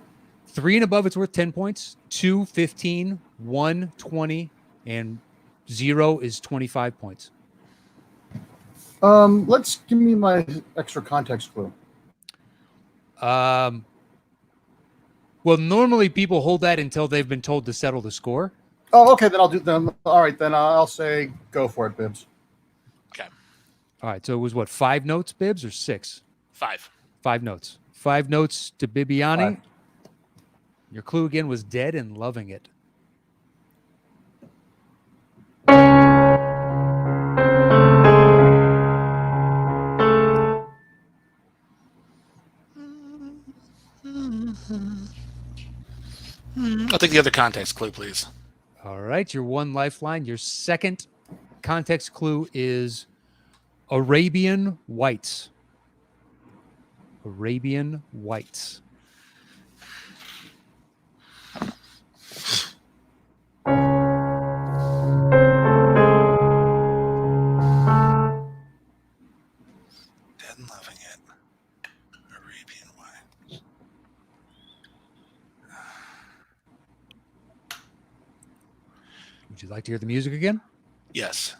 Speaker 2: 3 and above, it's worth 10 points. 2, 15, 1, 20, and 0 is 25 points.
Speaker 4: Let's give me my extra context clue.
Speaker 2: Well, normally people hold that until they've been told to settle the score.
Speaker 4: Oh, okay. Then I'll do them. All right. Then I'll say go for it, Bibbs.
Speaker 5: Okay.
Speaker 2: All right. So it was what, 5 notes, Bibbs, or 6?
Speaker 5: 5.
Speaker 2: 5 notes. 5 notes to Bibbiani.
Speaker 4: 5.
Speaker 2: Your clue again was dead and loving it.
Speaker 5: I'll take the other context clue, please.
Speaker 2: All right, your 1 lifeline. Your second context clue is Arabian whites. Arabian whites.
Speaker 5: Dead and loving it. Arabian wine.
Speaker 2: Would you like to hear the music again?
Speaker 5: Yes.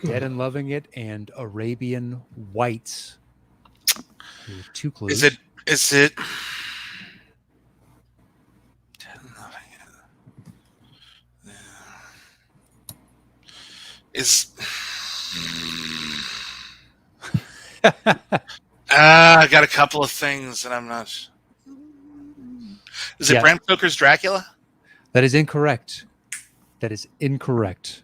Speaker 2: Dead and loving it and Arabian whites. Here are 2 clues.
Speaker 5: Is it Dead and loving it. Is I got a couple of things and I'm not. Is it
Speaker 2: Yeah.
Speaker 5: Bram Stoker's Dracula?
Speaker 2: That is incorrect. That is incorrect.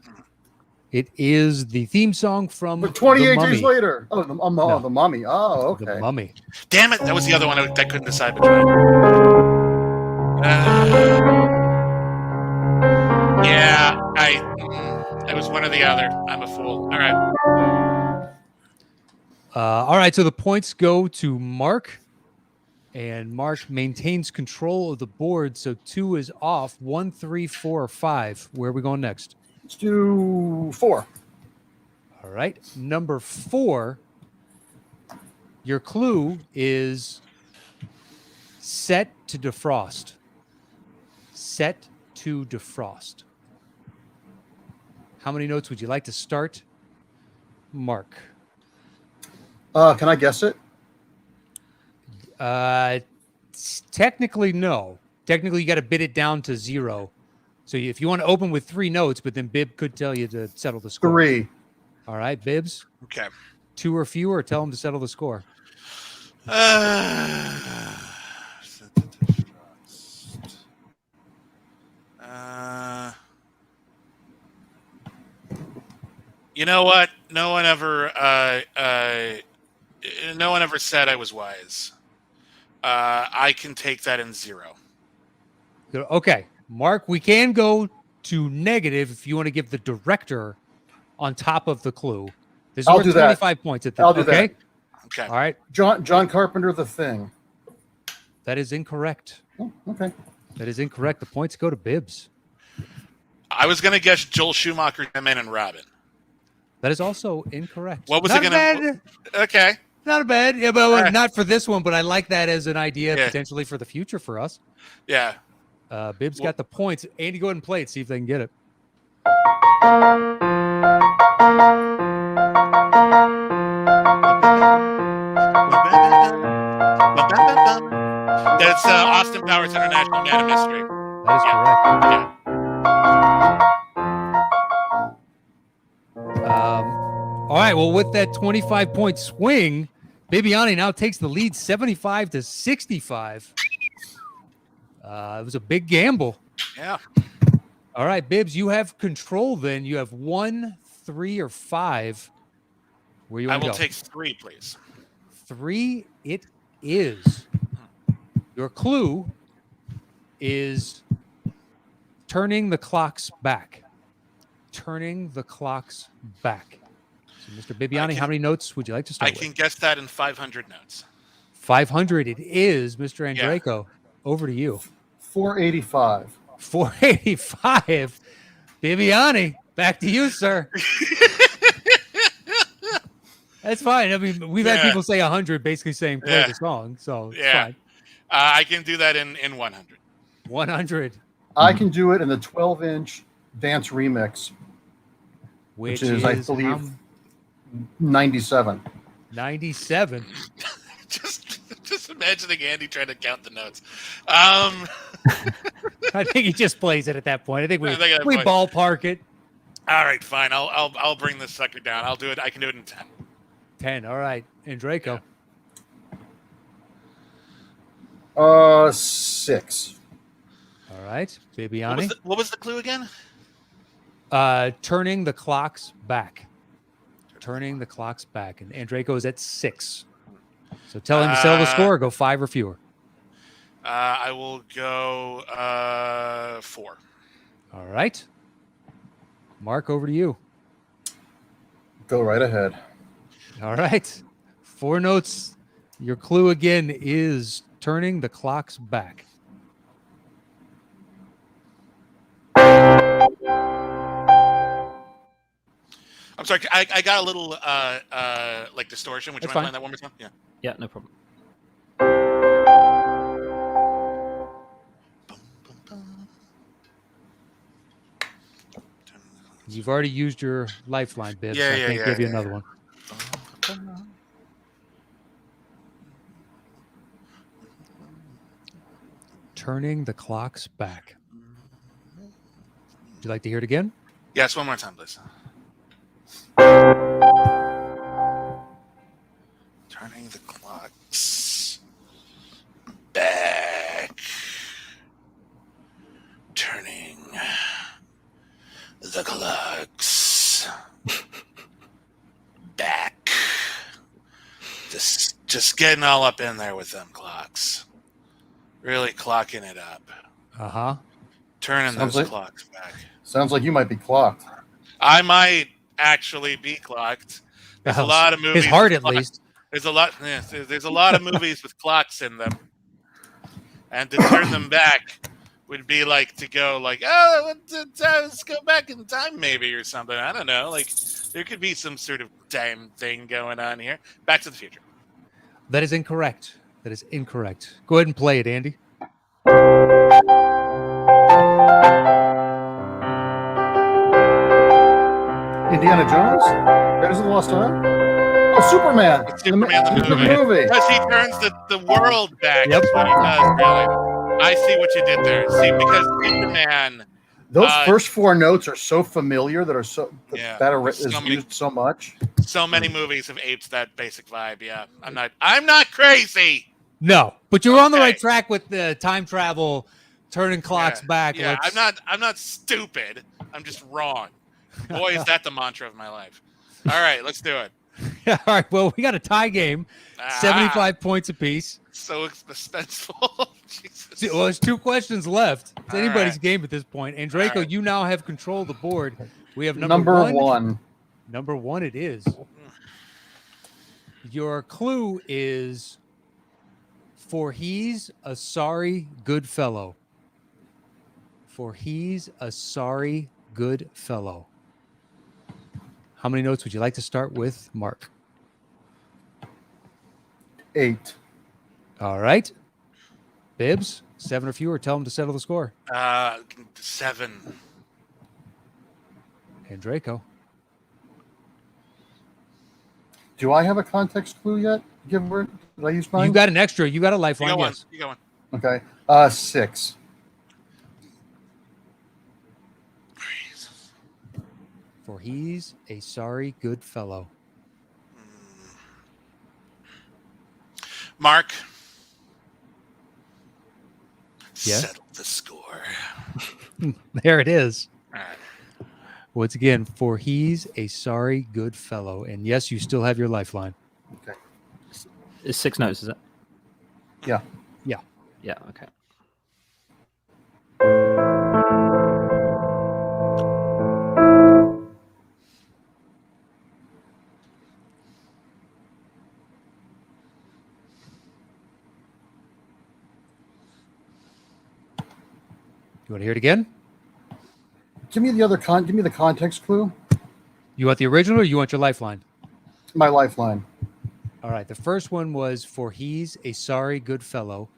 Speaker 2: It is the theme song from
Speaker 4: But 28
Speaker 2: The
Speaker 4: days
Speaker 2: Mummy.
Speaker 4: later. Oh, the Mummy. Oh, okay.
Speaker 2: The Mummy.
Speaker 5: Damn it! That was the other one I couldn't decide between. Yeah, I was one or the other. I'm a fool. All right.
Speaker 2: All right, so the points go to Mark, and Mark maintains control of the board. So 2 is off. 1, 3, 4, or 5. Where are we going next?
Speaker 4: Let's do 4.
Speaker 2: All right, number 4. Your clue is set to defrost. Set to defrost. How many notes would you like to start, Mark?
Speaker 4: Can I guess it?
Speaker 2: Technically, no. Technically, you got to bid it down to 0. So if you want to open with 3 notes, but then Bib could tell you to settle the score.
Speaker 4: 3.
Speaker 2: All right, Bibbs.
Speaker 5: Okay.
Speaker 2: 2 or fewer, tell him to settle the score.
Speaker 5: You know what? No one ever said I was wise. I can take that in 0.
Speaker 2: Okay, Mark, we can go to negative if you want to give the director on top of the clue. This is
Speaker 4: I'll
Speaker 2: worth
Speaker 4: do that.
Speaker 2: 25 points at the
Speaker 4: I'll do
Speaker 2: okay?
Speaker 4: that.
Speaker 5: Okay.
Speaker 2: All right.
Speaker 4: John Carpenter, The Thing.
Speaker 2: That is incorrect.
Speaker 4: Oh, okay.
Speaker 2: That is incorrect. The points go to Bibbs.
Speaker 5: I was going to guess Joel Schumacher, Batman and Robin.
Speaker 2: That is also incorrect.
Speaker 5: What was
Speaker 2: not
Speaker 5: it going to? Okay.
Speaker 2: Not bad. Yeah, but
Speaker 5: All right.
Speaker 2: not for this one, but I like that as an idea
Speaker 5: Yeah.
Speaker 2: potentially for the future for us.
Speaker 5: Yeah.
Speaker 2: Bibbs got the points. Andy, go ahead and play it. See if they can get it.
Speaker 5: That's Austin Powers International Man of Mystery.
Speaker 2: That is correct.
Speaker 5: Yeah.
Speaker 2: All right. Well, with that 25-point swing, Bibbiani now takes the lead 75 to 65. It was a big gamble.
Speaker 5: Yeah.
Speaker 2: All right, Bibbs, you have control then. You have 1, 3, or 5. Where you
Speaker 5: I
Speaker 2: want to
Speaker 5: will
Speaker 2: go?
Speaker 5: take 3, please.
Speaker 2: 3 it is. Your clue is turning the clocks back. Turning the clocks back. So, Mr. Bibbiani, how many notes would you like to
Speaker 5: I
Speaker 2: start
Speaker 5: can
Speaker 2: with?
Speaker 5: guess that in 500 notes.
Speaker 2: 500 it is. Mr. Andreyko, over to you.
Speaker 4: 485.
Speaker 2: 485. Bibbiani, back to you, sir. That's fine. I mean, we've had people say 100, basically saying play the song, so it's fine.
Speaker 5: I can do that in 100.
Speaker 2: 100.
Speaker 4: I can do it in the 12-inch dance remix,
Speaker 2: Which
Speaker 4: is I believe, 97.
Speaker 2: 97.
Speaker 5: Just imagining Andy trying to count the notes.
Speaker 2: I think he just plays it at that point. I think we ballpark it.
Speaker 5: All right, fine. I'll bring this sucker down. I'll do it. I can do it in 10.
Speaker 2: 10. All right. Andreyko.
Speaker 4: 6.
Speaker 2: All right. Bibbiani.
Speaker 5: What was the clue again?
Speaker 2: Turning the clocks back. Turning the clocks back. And Andreyko is at 6. So tell him to settle the score or go 5 or fewer.
Speaker 5: I will go 4.
Speaker 2: All right. Mark, over to you.
Speaker 4: Go right ahead.
Speaker 2: All right. 4 notes. Your clue again is turning the clocks back.
Speaker 5: I'm sorry. I got a little like distortion. Would you
Speaker 2: That's
Speaker 5: mind
Speaker 2: fine.
Speaker 5: playing that one more time? Yeah.
Speaker 3: Yeah, no problem.
Speaker 2: You've already used your lifeline, Bibbs.
Speaker 5: Yeah,
Speaker 2: so I
Speaker 5: yeah,
Speaker 2: can't
Speaker 5: yeah,
Speaker 2: give you
Speaker 5: yeah,
Speaker 2: another
Speaker 5: yeah.
Speaker 2: one. Turning the clocks back. Would you like to hear it again?
Speaker 5: Yes, one more time, please. Turning the clocks back. Turning the clocks Just getting all up in there with them clocks. Really clocking it up.
Speaker 2: Uh-huh.
Speaker 5: Turning
Speaker 4: Sounds
Speaker 5: those
Speaker 4: like-
Speaker 5: clocks back.
Speaker 4: Sounds like you might be clocked.
Speaker 5: I might actually be clocked. There's a lot of movies.
Speaker 2: His heart,
Speaker 5: with
Speaker 2: at
Speaker 5: clocks.
Speaker 2: least.
Speaker 5: There's a lot. Yeah, there's a lot of movies with clocks in them, and to turn them back would be like to go like, oh, let's go back in time maybe or something. I don't know. Like there could be some sort of time thing going on here. Back to the Future.
Speaker 2: That is incorrect. That is incorrect. Go ahead and play it, Andy.
Speaker 4: Indiana Jones? Raiders of the Lost Ark? Oh, Superman!
Speaker 5: It's Superman the movie.
Speaker 4: movie.
Speaker 5: Because he turns the world back.
Speaker 2: Yep.
Speaker 5: That's what he does, really. I see what you did there. See, because Superman.
Speaker 4: Those first four notes are so familiar that are so
Speaker 5: Yeah.
Speaker 4: that are,
Speaker 5: So
Speaker 4: is
Speaker 5: many-
Speaker 4: used so much.
Speaker 5: So many movies have aped that basic vibe. Yeah, I'm not crazy.
Speaker 2: No, but you're on the right
Speaker 5: Okay.
Speaker 2: track with the time travel, turning clocks
Speaker 5: Yeah,
Speaker 2: back.
Speaker 5: Yeah,
Speaker 2: Let's-
Speaker 5: I'm not stupid. I'm just wrong. Boy, is that the mantra of my life. All right, let's do it.
Speaker 2: All right. Well, we got a tie game,
Speaker 5: Ah,
Speaker 2: 75 points apiece.
Speaker 5: So suspenseful. Jesus.
Speaker 2: Well, there's 2 questions left. It's
Speaker 5: All
Speaker 2: anybody's
Speaker 5: right.
Speaker 2: game at this point. And Draco,
Speaker 5: All right.
Speaker 2: you now have control of the board. We have
Speaker 4: Number one.
Speaker 2: Number 1 it is. Your clue is, for he's a sorry good fellow. For he's a sorry good fellow. How many notes would you like to start with, Mark?
Speaker 4: 8.
Speaker 2: All right. Bibbs, 7 or fewer. Tell him to settle the score.
Speaker 5: 7.
Speaker 2: And Draco.
Speaker 4: Do I have a context clue yet? Did I use mine?
Speaker 2: You got an extra. You got a
Speaker 5: You
Speaker 2: lifeline.
Speaker 5: got one.
Speaker 2: Yes.
Speaker 5: You got one.
Speaker 4: Okay. 6.
Speaker 2: For he's a sorry good fellow.
Speaker 5: Mark.
Speaker 2: Yes?
Speaker 5: Settle the score.
Speaker 2: There it is.
Speaker 5: All right.
Speaker 2: Once again, for he's a sorry good fellow. And yes, you still have your lifeline.
Speaker 4: Okay.
Speaker 3: It's 6 notes, is it?
Speaker 4: Yeah.
Speaker 2: Yeah.
Speaker 3: Yeah. Okay.
Speaker 2: You want to hear it again?
Speaker 4: Give me the give me the context clue.
Speaker 2: You want the original or you want your lifeline?
Speaker 4: My lifeline.
Speaker 2: All right. The first one was for he's a sorry good fellow.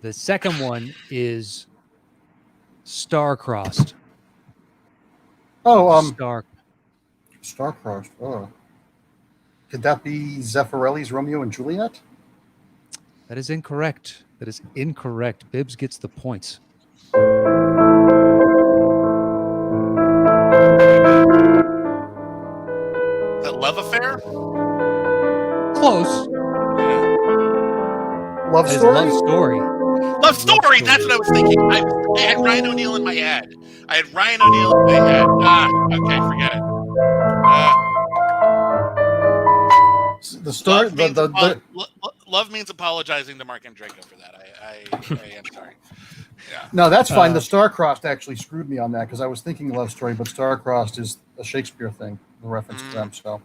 Speaker 2: The second one is star-crossed.
Speaker 4: Oh, Star-Crossed. Oh. Could that be Zeffirelli's Romeo and Juliet?
Speaker 2: That is incorrect. That is incorrect. Bibbs gets the points.
Speaker 5: The Love Affair?
Speaker 2: Close.
Speaker 4: Love
Speaker 2: That is
Speaker 4: Story?
Speaker 2: Love Story.
Speaker 5: Love Story. That's what I was thinking. I had Ryan O'Neal in my head. Okay, forget it.
Speaker 4: The story.
Speaker 5: Love, means
Speaker 4: The
Speaker 5: love means apologizing to Marc Andreyko for that. I am sorry. Yeah.
Speaker 4: No, that's fine. The Star-Crossed actually screwed me on that because I was thinking Love Story, but Star-Crossed is a Shakespeare thing, the reference to them. So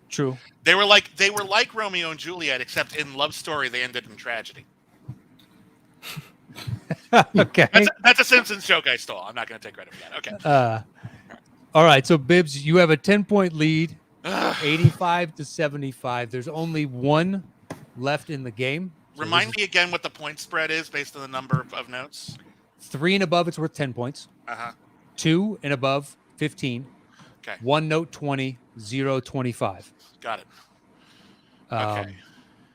Speaker 2: True.
Speaker 5: They were like Romeo and Juliet, except in Love Story they ended in tragedy.
Speaker 2: Okay.
Speaker 5: That's a Simpsons joke I stole. I'm not going to take credit for that. Okay.
Speaker 2: All right. So Bibbs, you have a 10-point lead, 85 to 75. There's only 1 left in the game. So
Speaker 5: Remind me again what the point spread is based on the number of notes.
Speaker 2: 3 and above, it's worth 10 points. 2 and above, 15.
Speaker 5: Okay.
Speaker 2: 1 note, 20. 0, 25.
Speaker 5: Got it. Okay.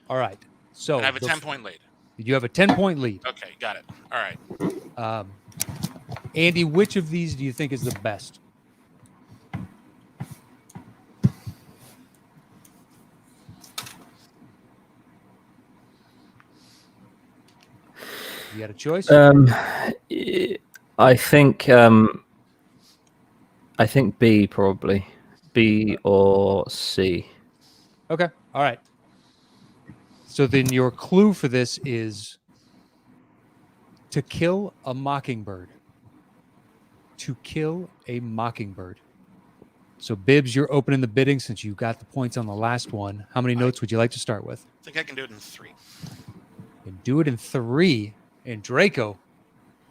Speaker 2: All right. So
Speaker 5: And I have a 10-point lead.
Speaker 2: You have a 10-point lead.
Speaker 5: Okay, got it. All right.
Speaker 2: Andy, which of these do you think is the best? You got a choice?
Speaker 3: I think B probably. B or C.
Speaker 2: Okay. All right. So then your clue for this is To Kill a Mockingbird. To Kill a Mockingbird. So, Bibbs, you're opening the bidding since you got the points on the last one. How many notes would you like to start with?
Speaker 5: I think I can do it in 3.
Speaker 2: You can do it in 3. And Draco,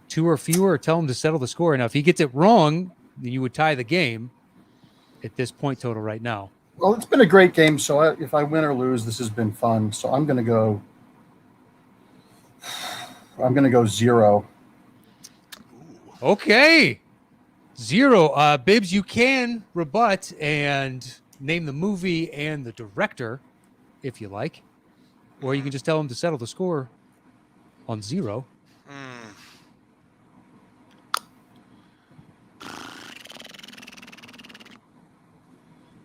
Speaker 2: 2 or fewer, or tell him to settle the score. Now, if he gets it wrong, then you would tie the game at this point total right now.
Speaker 4: Well, it's been a great game. So if I win or lose, this has been fun. So I'm going to go 0.
Speaker 2: Okay. 0. Bibbs, you can rebut and name the movie and the director if you like. Or you can just tell him to settle the score on 0.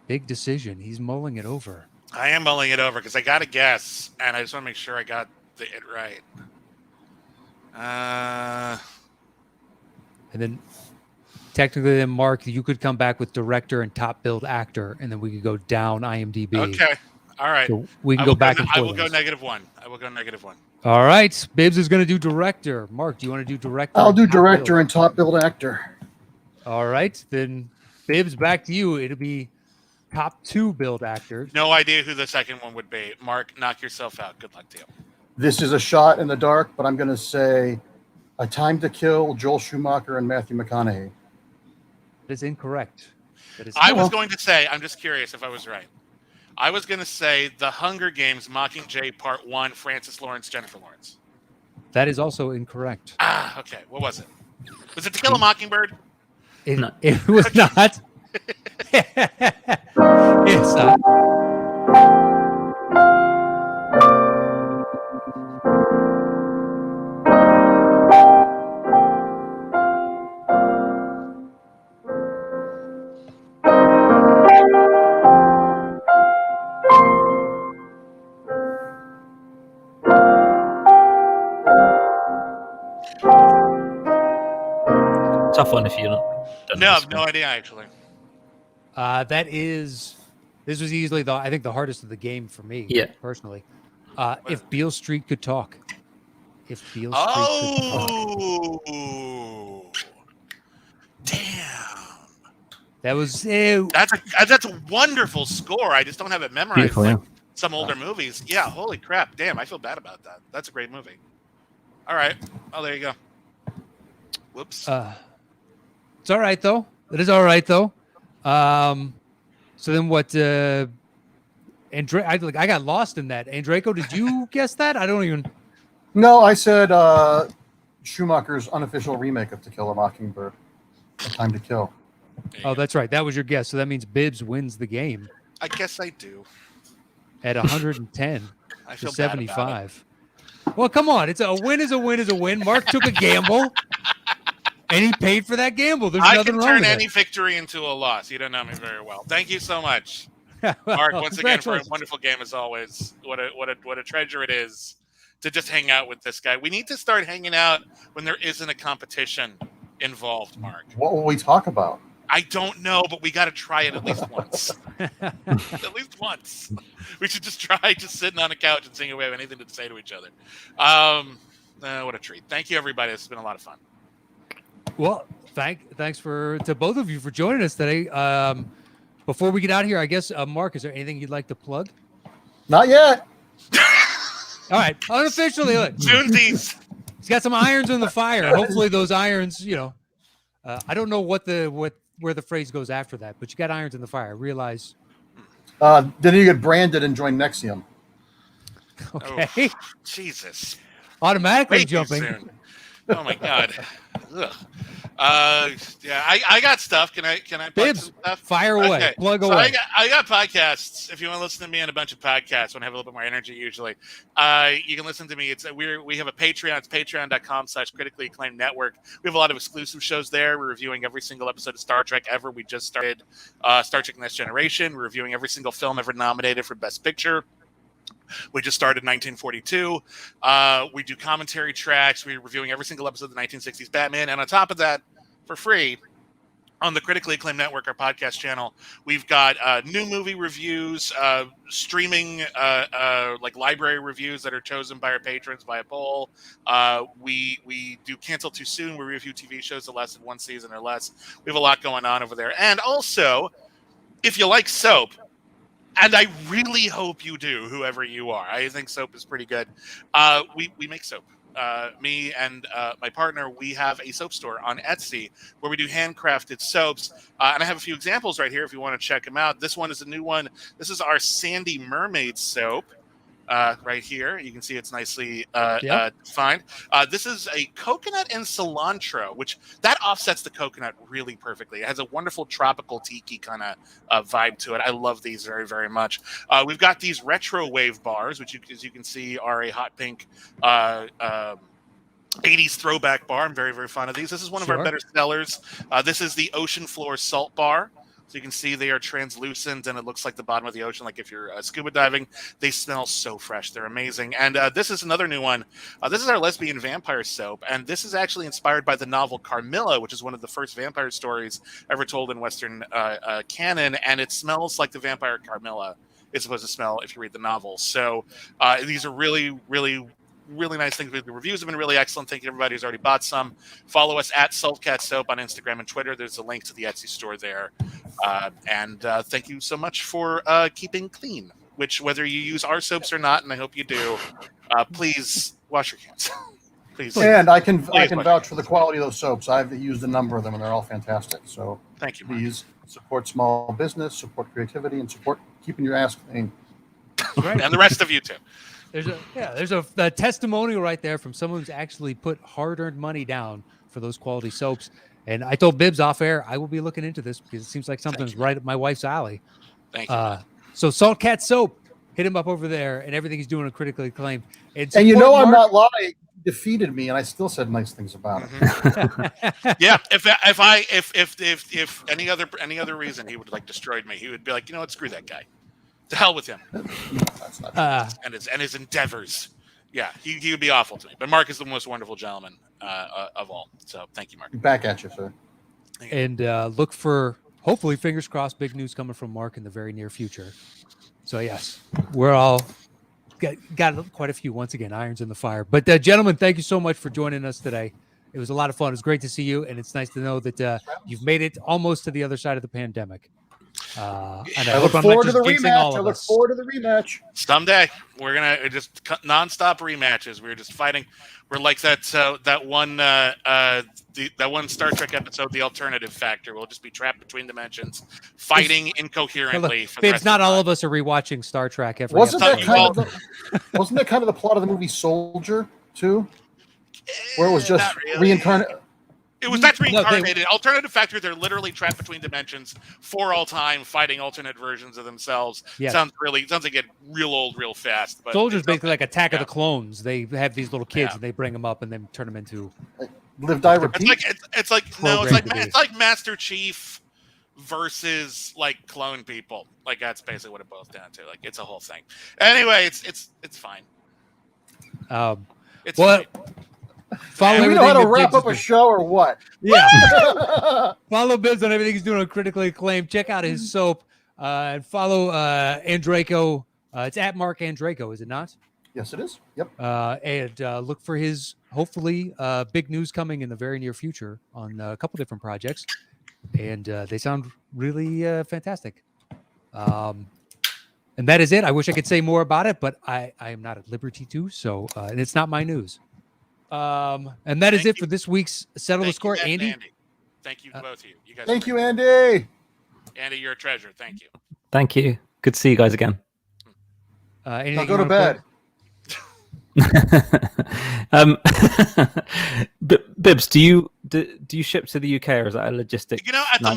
Speaker 2: Big decision. He's mulling it over.
Speaker 5: I am mulling it over because I got a guess, and I just want to make sure I got it right.
Speaker 2: And then technically, then Mark, you could come back with director and top billed actor, and then we could go down IMDb.
Speaker 5: Okay. All right.
Speaker 2: So we can go back and forth.
Speaker 5: I will go -1. I will go -1.
Speaker 2: All right. Bibbs is going to do director. Mark, do you want to do director?
Speaker 4: I'll do
Speaker 2: and top
Speaker 4: director
Speaker 2: billed?
Speaker 4: and top billed actor.
Speaker 2: All right. Then Bibbs, back to you. It'll be top 2 billed actors.
Speaker 5: No idea who the second one would be. Mark, knock yourself out. Good luck to you.
Speaker 4: This is a shot in the dark, but I'm going to say A Time to Kill, Joel Schumacher and Matthew McConaughey.
Speaker 2: That is incorrect.
Speaker 5: I was going to say, I'm just curious if I was right. I was going to say The Hunger Games, Mockingjay Part 1, Francis Lawrence, Jennifer Lawrence.
Speaker 2: That is also incorrect.
Speaker 5: Okay. What was it? Was it To Kill a Mockingbird?
Speaker 2: It was not. It's not.
Speaker 3: Tough one if you're not.
Speaker 5: No, I have no idea, actually.
Speaker 2: This was easily I think the hardest of the game for me.
Speaker 3: Yeah.
Speaker 2: Personally. If Beale Street Could Talk. If Beale Street Could Talk.
Speaker 5: Damn.
Speaker 2: That was
Speaker 5: That's a wonderful score. I just don't have it memorized
Speaker 3: Beautiful,
Speaker 5: like
Speaker 3: yeah.
Speaker 5: some older movies. Yeah, holy crap. Damn, I feel bad about that. That's a great movie. All right. Oh, there you go. Whoops.
Speaker 2: it's all right though. It is all right though. So then what I got lost in that. Andreyko, did you guess that? I don't even.
Speaker 4: No, I said Schumacher's unofficial remake of To Kill a Mockingbird, A Time to Kill.
Speaker 2: Oh, that's right. That was your guess. So that means Bibbs wins the game
Speaker 5: I guess I do.
Speaker 2: at 110
Speaker 5: I
Speaker 2: to
Speaker 5: feel bad about it.
Speaker 2: 75. Well, come on. It's a win is a win is a win. Mark took a gamble, and he paid for that gamble. There's
Speaker 5: I
Speaker 2: nothing
Speaker 5: can
Speaker 2: wrong
Speaker 5: turn
Speaker 2: with
Speaker 5: any
Speaker 2: it.
Speaker 5: victory into a loss. You don't know me very well. Thank you so much, Mark. Once again, for a
Speaker 2: Congratulations.
Speaker 5: wonderful game as always. What a treasure it is to just hang out with this guy. We need to start hanging out when there isn't a competition involved, Mark.
Speaker 4: What will we talk about?
Speaker 5: I don't know, but we got to try it at least once. At least once. We should just try just sitting on a couch and seeing if we have anything to say to each other. What a treat. Thank you, everybody. This has been a lot of fun.
Speaker 2: Well, thanks to both of you for joining us today. Before we get out of here, I guess, Mark, is there anything you'd like to plug?
Speaker 4: Not yet.
Speaker 2: All right, unofficially, look,
Speaker 5: Tunesies.
Speaker 2: he's got some irons in the fire. Hopefully, those irons, I don't know where the phrase goes after that, but you got irons in the fire. I realize.
Speaker 4: Then you get branded and join Nexium.
Speaker 2: Okay,
Speaker 5: Oh, Jesus.
Speaker 2: automatically
Speaker 5: Way too
Speaker 2: jumping.
Speaker 5: soon. Oh my God. Ugh. Yeah, I got stuff. Can I plug
Speaker 2: Bibbs,
Speaker 5: some stuff?
Speaker 2: fire away,
Speaker 5: Okay.
Speaker 2: plug
Speaker 5: So
Speaker 2: away.
Speaker 5: I got podcasts. If you want to listen to me on a bunch of podcasts, when I have a little bit more energy, usually, you can listen to me. We have a Patreon. It's patreon.com/critically acclaimed network. We have a lot of exclusive shows there. We're reviewing every single episode of Star Trek ever. We just started Star Trek Next Generation. We're reviewing every single film ever nominated for Best Picture. We just started 1942. We do commentary tracks. We're reviewing every single episode of the 1960s Batman. And on top of that, for free, on the Critically Acclaimed Network, our podcast channel, we've got new movie reviews, streaming like library reviews that are chosen by our patrons by a poll. We do Cancel Too Soon. We review TV shows that lasted one season or less. We have a lot going on over there. And also, if you like soap, and I really hope you do, whoever you are, I think soap is pretty good. We make soap. Me and my partner, we have a soap store on Etsy where we do handcrafted soaps. And I have a few examples right here if you want to check them out. This one is a new one. This is our Sandy Mermaid soap right here. You can see it's nicely defined. This is a coconut and cilantro, which that offsets the coconut really perfectly. It has a wonderful tropical tiki kind of vibe to it. I love these very, very much. We've got these retro wave bars, which as you can see are a hot pink 80s throwback bar. I'm very, very fond of these. This is one of our better sellers. This is the Ocean Floor Salt Bar. So you can see they are translucent and it looks like the bottom of the ocean, like if you're scuba diving. They smell so fresh. They're amazing. And this is another new one. This is our lesbian vampire soap. And this is actually inspired by the novel Carmilla, which is one of the first vampire stories ever told in Western canon. And it smells like the vampire Carmilla is supposed to smell if you read the novel. So these are really, really nice things. The reviews have been really excellent. Thank you to everybody who's already bought some. Follow us at Saltcat Soap on Instagram and Twitter. There's a link to the Etsy store there. And thank you so much for keeping clean, which whether you use our soaps or not, and I hope you do, please wash your hands. Please.
Speaker 4: And I can vouch for the quality of those soaps. I've used a number of them, and they're all fantastic. So
Speaker 5: thank you, Mark.
Speaker 4: Please support small business, support creativity, and support keeping your ass clean.
Speaker 2: Right.
Speaker 5: And the rest of you too.
Speaker 2: There's a testimonial right there from someone who's actually put hard-earned money down for those quality soaps. And I told Bibbs off air, I will be looking into this because it seems like something's right up my wife's alley.
Speaker 5: Thank you.
Speaker 2: So Salt Cat Soap, hit him up over there, and everything he's doing is critically acclaimed.
Speaker 4: And you know I'm not lying. He defeated me, and I still said nice things about it.
Speaker 5: Yeah. If any other reason he would like destroyed me, he would be like, you know what, screw that guy. To hell with him.
Speaker 4: That's not true.
Speaker 5: And his endeavors. Yeah, he would be awful to me. But Mark is the most wonderful gentleman of all. So thank you, Mark.
Speaker 4: Back at you, sir.
Speaker 2: And look for, hopefully, fingers crossed, big news coming from Mark in the very near future. So yes, we're all got quite a few, once again, irons in the fire. But gentlemen, thank you so much for joining us today. It was a lot of fun. It was great to see you, and it's nice to know that you've made it almost to the other side of the pandemic. And
Speaker 4: I look forward to the rematch. I look forward to the rematch.
Speaker 5: Someday we're gonna just nonstop rematches. We're just fighting. We're like that one Star Trek episode, The Alternative Factor. We'll just be trapped between dimensions, fighting incoherently.
Speaker 2: It's not all of us are rewatching Star Trek every
Speaker 4: wasn't
Speaker 2: episode.
Speaker 4: That kind of the plot of the movie Soldier too, where it was just reincarnated?
Speaker 5: That's reincarnated. Alternative Factor, they're literally trapped between dimensions for all time, fighting alternate versions of themselves. Yeah. Sounds like get real old real fast. But
Speaker 2: Soldier's basically like Attack of the Clones. They have these little kids and they bring them up and then turn them into
Speaker 4: live, die, repeat.
Speaker 5: It's like Master Chief versus like clone people. Like that's basically what it boils down to. Like it's a whole thing. Anyway, it's fine. It's fine.
Speaker 4: Do we know how to wrap up a show or what?
Speaker 2: Yeah. Follow Bibbs on everything he's doing on Critically Acclaimed. Check out his soap. And follow Andreyko. It's at Marc Andreyko, is it not?
Speaker 4: Yes, it is. Yep.
Speaker 2: And look for his, hopefully, big news coming in the very near future on a couple different projects. And they sound really fantastic. And that is it. I wish I could say more about it, but I am not at liberty to. So and it's not my news. And that is it for this week's Settle the Score. Andy?
Speaker 5: Thank you to both of you. You guys.
Speaker 4: Thank you, Andy.
Speaker 5: Andy, you're a treasure. Thank you.
Speaker 3: Thank you. Good to see you guys again.
Speaker 4: Now go to bed.
Speaker 3: Bibbs, do you ship to the UK or is that a logistic?
Speaker 5: At the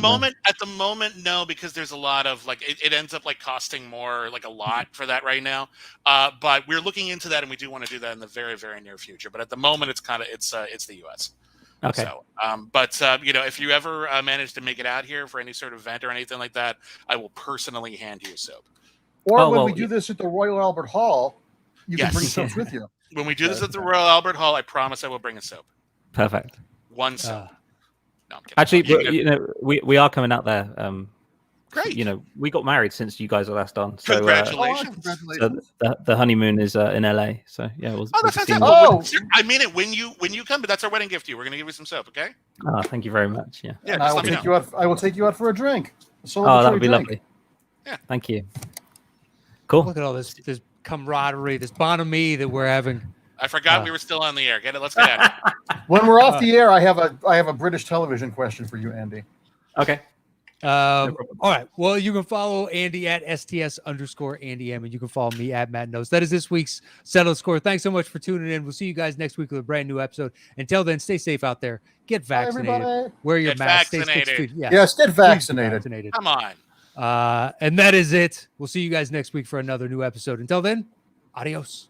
Speaker 5: moment, no, because there's a lot of like it ends up like costing more, like a lot for that right now. But we're looking into that, and we do want to do that in the very, very near future. But at the moment, it's the US.
Speaker 3: Okay.
Speaker 5: So, if you ever manage to make it out here for any sort of event or anything like that, I will personally hand you soap.
Speaker 4: Or when we do this at the Royal Albert Hall, you can bring soaps with you.
Speaker 5: When we do this at the Royal Albert Hall, I promise I will bring a soap.
Speaker 3: Perfect.
Speaker 5: One soap. No, I'm kidding.
Speaker 3: Actually, we are coming out there.
Speaker 5: Great.
Speaker 3: We got married since you guys were last on. So,
Speaker 5: Congratulations.
Speaker 4: Congratulations.
Speaker 3: the honeymoon is in LA. So yeah, we'll
Speaker 5: Oh, that's
Speaker 3: see
Speaker 5: fantastic.
Speaker 3: you.
Speaker 4: Oh.
Speaker 5: I mean it when you come, but that's our wedding gift to you. We're gonna give you some soap, okay?
Speaker 3: Oh, thank you very much. Yeah.
Speaker 5: Yeah,
Speaker 4: And I
Speaker 5: just
Speaker 4: will
Speaker 5: let me
Speaker 4: take
Speaker 5: know.
Speaker 4: you out. I will take you out for a drink. A
Speaker 3: Oh, that would
Speaker 4: celebratory
Speaker 3: be
Speaker 4: drink.
Speaker 3: lovely.
Speaker 5: Yeah.
Speaker 3: Thank you. Cool.
Speaker 2: Look at all this camaraderie, this bonhomie that we're having.
Speaker 5: I forgot we were still on the air. Get it? Let's get at it.
Speaker 4: When we're off the air, I have a British television question for you, Andy.
Speaker 3: Okay.
Speaker 2: All right. Well, you can follow Andy at STS_Andy M, and you can follow me at Matt Knost. That is this week's Settle the Score. Thanks so much for tuning in. We'll see you guys next week with a brand new episode. Until then, stay safe out there. Get vaccinated.
Speaker 4: everybody.
Speaker 2: Wear your
Speaker 5: Get
Speaker 2: mask. Stay
Speaker 5: vaccinated.
Speaker 2: 6 feet.
Speaker 4: Yes, get
Speaker 2: Please
Speaker 4: vaccinated.
Speaker 5: Come on.
Speaker 2: And that is it. We'll see you guys next week for another new episode. Until then, adios.